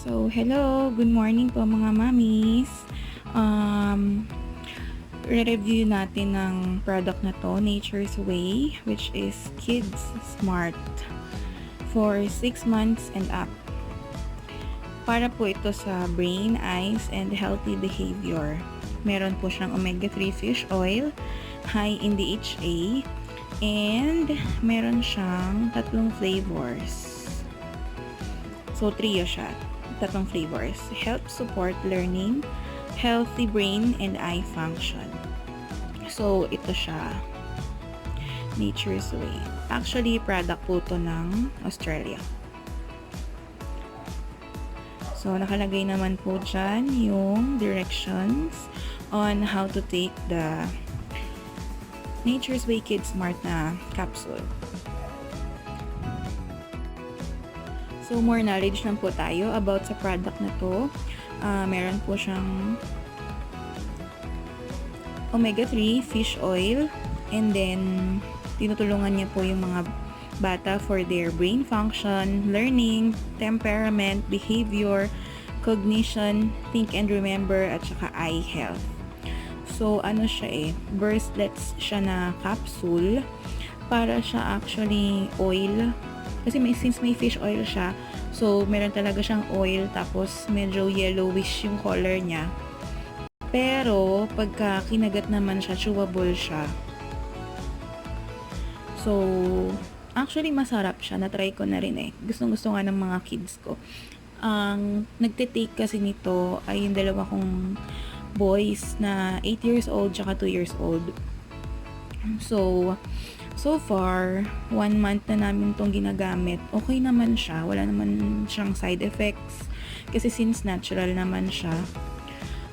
So, hello! Good morning po mga mamis! Re-review natin ng product na to, Nature's Way, which is Kids Smart for 6 months and up. Para po ito sa brain, eyes, and healthy behavior. Meron po siyang omega-3 fish oil, high in DHA, and meron siyang 3 flavors. So, trio siya. 3 flavors. Help support learning, healthy brain, and eye function. So, ito siya. Nature's Way. Actually, product po ito ng Australia. So, nakalagay naman po dyan yung directions on how to take the Nature's Way Kids Smart na capsule. So, more knowledge lang po tayo about sa product na to. Meron po siyang omega-3 fish oil, and then tinutulungan niya po yung mga bata for their brain function, learning, temperament, behavior, cognition, think and remember, at saka eye health. So, ano siya burst-lets siya na capsule. Para siya actually oil. Kasi since may fish oil siya, so meron talaga siyang oil, tapos medyo yellowish yung color niya. Pero, pagka kinagat naman siya, chewable siya. So, actually masarap siya. Na-try ko na rin Gustong-gusto nga ng mga kids ko. Ang nagte-take kasi nito ay yung dalawa kong boys na 8 years old tsaka 2 years old. So far, 1 month na namin itong ginagamit. Okay naman siya. Wala naman siyang side effects. Kasi since natural naman siya.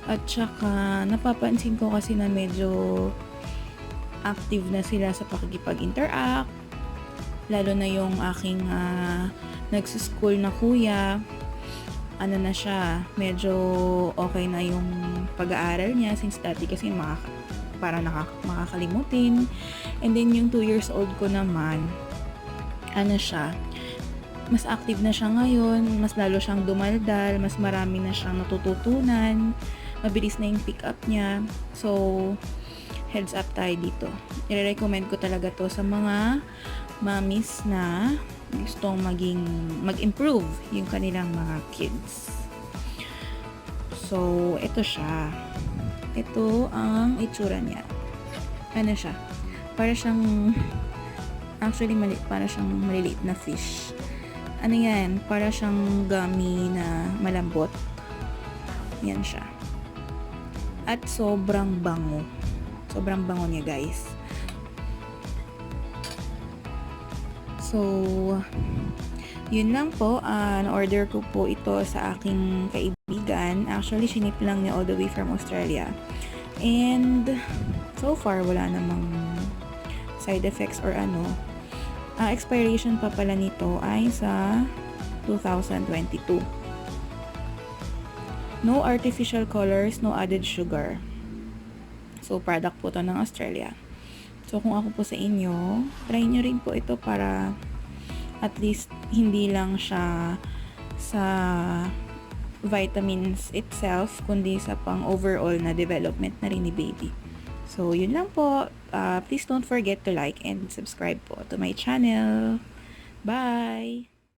At saka, napapansin ko kasi na medyo active na sila sa pakikipag-interact. Lalo na yung aking nagsuschool na kuya. Ano na siya, medyo okay na yung pag-aaral niya. Since dati kasi parang makakalimutin. And then yung 2 years old ko naman, ano siya, mas active na siya ngayon, mas lalo siyang dumaldal, mas marami na siyang natututunan, mabilis na yung pick up niya. So, heads up tayo dito. I-recommend ko talaga to sa mga mommies na gustong mag-improve yung kanilang mga kids. So, ito siya. Ito ang itsura niya. Ano siya? Para siyang para siyang maliliit na fish. Ano yan? Para siyang gummy na malambot. Yan siya. At sobrang bango. Sobrang bango niya, guys. So, yun lang po. Na-order ko po ito sa aking kaibigan. Actually, sinip lang niya all the way from Australia. And, so far, wala namang side effects or ano. Expiration pa pala nito ay sa 2022. No artificial colors, no added sugar. So, product po to ng Australia. So, kung ako po sa inyo, try nyo rin po ito para at least hindi lang siya sa vitamins itself, kundi sa pang overall na development na rin ni baby. So, yun lang po. Please don't forget to like and subscribe po to my channel. Bye!